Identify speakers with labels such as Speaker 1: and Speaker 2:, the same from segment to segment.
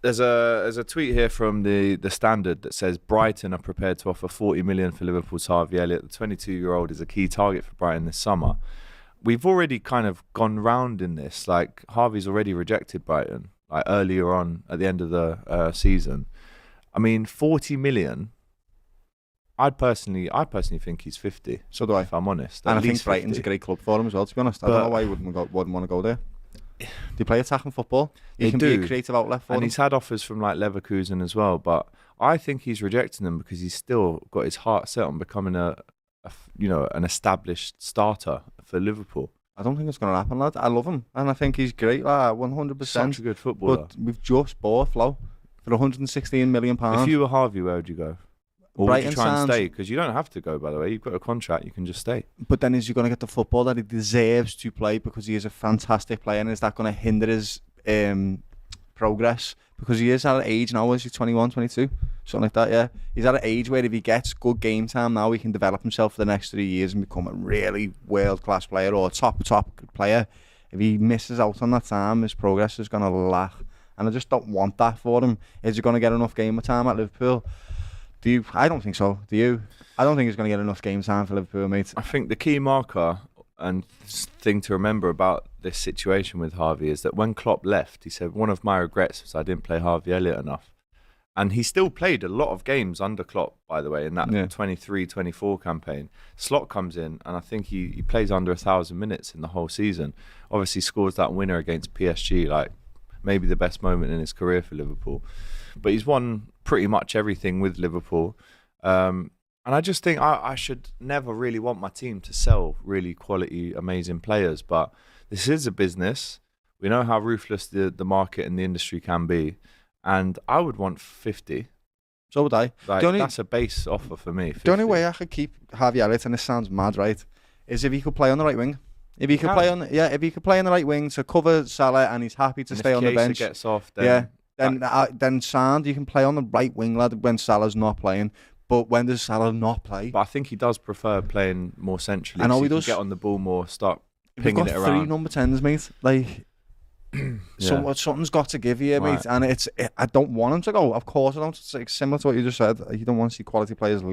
Speaker 1: There's a tweet here from the Standard that says Brighton are prepared to offer 40 million for Liverpool's Harvey Elliot. The 22-year-old is a key target for Brighton this summer. We've already kind of gone round in this. Like, Harvey's already rejected Brighton, like earlier on at the end of the season. I mean, 40 million. I personally think he's 50.
Speaker 2: So do I.
Speaker 1: If I'm honest.
Speaker 2: And I think Brighton's 50. A great club for him as well, to be honest. I don't know why he wouldn't want to go there. They play attacking football. He can be a creative outlet for them.
Speaker 1: And he's had offers from like Leverkusen as well, but I think he's rejecting them because he's still got his heart set on becoming an established starter for Liverpool.
Speaker 2: I don't think it's going to happen, lad. I love him, and I think he's great, 100%.
Speaker 1: Such a good footballer.
Speaker 2: But we've just bought Flo for £116 million.
Speaker 1: If you were Harvey, where would you go? Or
Speaker 2: Brighton
Speaker 1: would you try and stay? Because you don't have to go, by the way. You've got a contract. You can just stay.
Speaker 2: But then is he going to get the football that he deserves to play because he is a fantastic player? And is that going to hinder his progress? Because he is at an age now, is he 21, 22? Something like that, yeah. He's at an age where if he gets good game time now, he can develop himself for the next 3 years and become a really world-class player or a top player. If he misses out on that time, his progress is going to lag. And I just don't want that for him. Is he going to get enough game time at Liverpool? Do you? I don't think so. Do you? I don't think he's going to get enough game time for Liverpool, mate.
Speaker 1: I think the key marker and thing to remember about this situation with Harvey is that when Klopp left, he said, one of my regrets was I didn't play Harvey Elliot enough. And he still played a lot of games under Klopp, by the way, in that 23-24 campaign. Slot comes in, and I think he plays under 1,000 minutes in the whole season. Obviously scores that winner against PSG, like maybe the best moment in his career for Liverpool. But he's won pretty much everything with Liverpool. And I just think I should never really want my team to sell really quality, amazing players. But this is a business. We know how ruthless the market and the industry can be. And I would want 50.
Speaker 2: So would I.
Speaker 1: Like, that's a base offer for me. 50.
Speaker 2: The only way I could keep Harvey Elliott, and this sounds mad, right, is if he could play on the right wing. If he could play on, if he could play on the right wing to cover Salah, and he's happy to stay on the bench.
Speaker 1: Gets off, then
Speaker 2: then Sand, you can play on the right wing, lad, when Salah's not playing. But when does Salah not play?
Speaker 1: But I think he does prefer playing more centrally.
Speaker 2: I know
Speaker 1: so
Speaker 2: he does.
Speaker 1: Get on the ball more, start pinging it around.
Speaker 2: We've got 3 number 10s, mate. Like, something's got to give you, mate. And I don't want him to go. Of course I don't. It's like similar to what you just said. You don't want to see quality players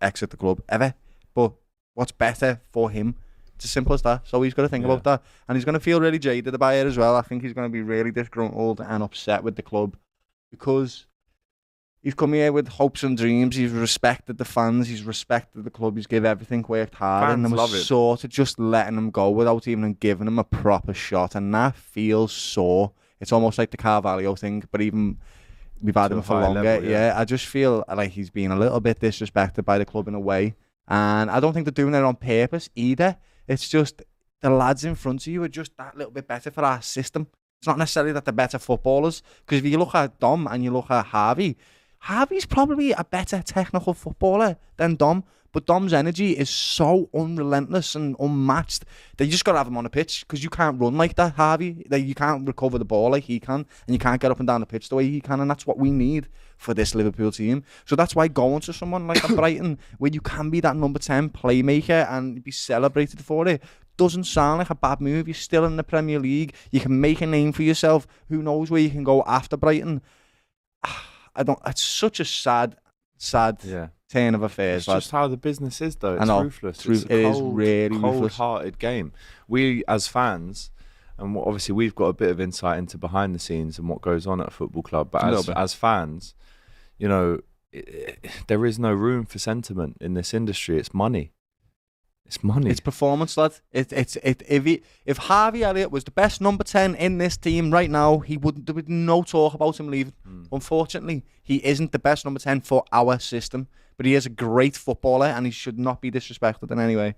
Speaker 2: exit the club, ever. But what's better for him? It's as simple as that. So he's got to think about that. And he's going to feel really jaded about it as well. I think he's going to be really disgruntled and upset with the club because he's come here with hopes and dreams. He's respected the fans. He's respected the club. He's given everything, worked hard.
Speaker 1: Fans
Speaker 2: and
Speaker 1: love
Speaker 2: was
Speaker 1: it.
Speaker 2: sort of just letting him go without even giving him a proper shot. And that feels sore. It's almost like the Carvalho thing, but even we've had him for longer.
Speaker 1: Level,
Speaker 2: I just feel like he's been a little bit disrespected by the club in a way. And I don't think they're doing it on purpose either. It's just the lads in front of you are just that little bit better for our system. It's not necessarily that they're better footballers. Because if you look at Dom and you look at Harvey's probably a better technical footballer than Dom. But Dom's energy is so unrelentless and unmatched that you just got to have him on the pitch because you can't run like that, Harvey. You can't recover the ball like he can, and you can't get up and down the pitch the way he can, and that's what we need for this Liverpool team. So that's why going to someone like a Brighton, where you can be that number 10 playmaker and be celebrated for it, doesn't sound like a bad move. You're still in the Premier League. You can make a name for yourself. Who knows where you can go after Brighton? It's such a sad turn of affairs.
Speaker 1: It's just how the business is, though. It's ruthless.
Speaker 2: It is really
Speaker 1: cold-hearted game. We, as fans, and obviously we've got a bit of insight into behind the scenes and what goes on at a football club, but as fans, there is no room for sentiment in this industry. It's money. It's money.
Speaker 2: It's performance, lad. If Harvey Elliott was the best number 10 in this team right now, there would be no talk about him leaving. Unfortunately, he isn't the best number 10 for our system, but he is a great footballer and he should not be disrespected in any way.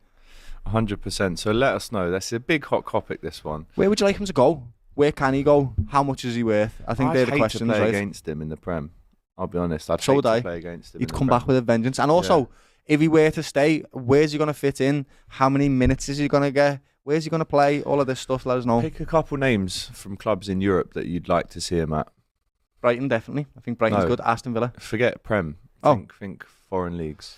Speaker 1: 100%. So let us know. That's a big hot topic, this one.
Speaker 2: Where would you like him to go? Where can he go? How much is he worth? I think they're the questions,
Speaker 1: to play
Speaker 2: right?
Speaker 1: against him in the Prem. I'll be honest. I'd hate to play against him.
Speaker 2: He'd come back with a vengeance. And also, if he were to stay, where's he going to fit in? How many minutes is he going to get? Where's he going to play? All of this stuff, let us know.
Speaker 1: Pick a couple names from clubs in Europe that you'd like to see him at.
Speaker 2: Brighton, definitely. I think Brighton's good. Aston Villa.
Speaker 1: Forget Prem. Think foreign leagues.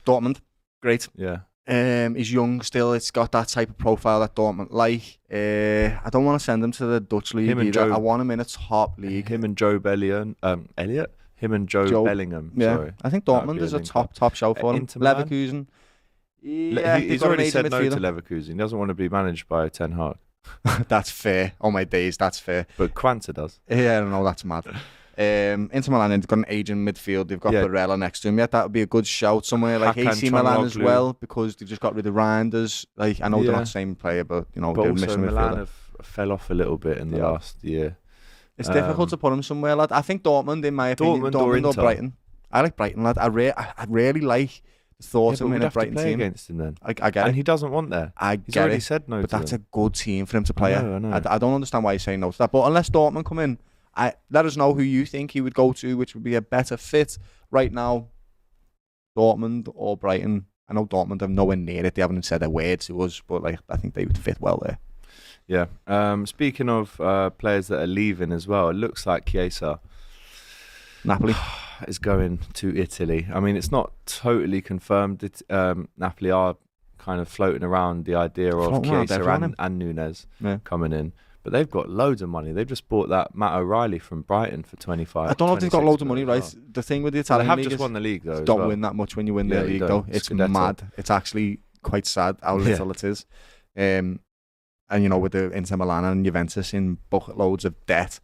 Speaker 2: Dortmund. Great.
Speaker 1: Yeah.
Speaker 2: He's young still. It's got that type of profile that Dortmund like. I don't want to send him to the Dutch league either. I want him in a top league.
Speaker 1: Him and Joe Elliot? Him and Joe Bellingham.
Speaker 2: Yeah,
Speaker 1: sorry.
Speaker 2: I think Dortmund is a top show for him.
Speaker 1: Inter Milan?
Speaker 2: Leverkusen. Yeah,
Speaker 1: He's already said no to Leverkusen. He doesn't want to be managed by Ten Hag.
Speaker 2: That's fair. Oh my days, that's fair.
Speaker 1: But Quanta does.
Speaker 2: Yeah, I don't know, that's mad. Inter Milan, they've got an aging midfield. They've got Barella next to him. Yeah, that would be a good shout somewhere like AC Milan as well, because they've just got rid of Reinders. Like, I know they're not the same player, but you know,
Speaker 1: but
Speaker 2: they're
Speaker 1: also
Speaker 2: missing
Speaker 1: Milan have fell off a little bit in the last year.
Speaker 2: It's difficult to put him somewhere, lad. I think Dortmund, in my opinion, Dortmund or Brighton. I like Brighton, lad. I really like the thought of him in a Brighton team.
Speaker 1: Against him then.
Speaker 2: I get it.
Speaker 1: And he doesn't want there. He's already said no.
Speaker 2: But that's a good team for him to play.
Speaker 1: I know.
Speaker 2: I don't understand why he's saying no to that. But unless Dortmund come in, let us know who you think he would go to, which would be a better fit right now. Dortmund or Brighton. I know Dortmund have nowhere near it. They haven't said a word to us, but like I think they would fit well there.
Speaker 1: Yeah. Speaking of players that are leaving as well, it looks like Chiesa,
Speaker 2: Napoli,
Speaker 1: is going to Italy. I mean, it's not totally confirmed. Napoli are kind of floating around the idea of Chiesa and Nunez coming in. But they've got loads of money. They've just bought that Matt O'Reilly from Brighton for 25.
Speaker 2: I don't know if they've got loads of money, right? Well. The thing with the Italian league
Speaker 1: they have just won the league, though.
Speaker 2: Don't win that much when you win the league, though. It's mad. It's actually quite sad how little it is. And, you know, with the Inter Milan and Juventus in bucket loads of debt,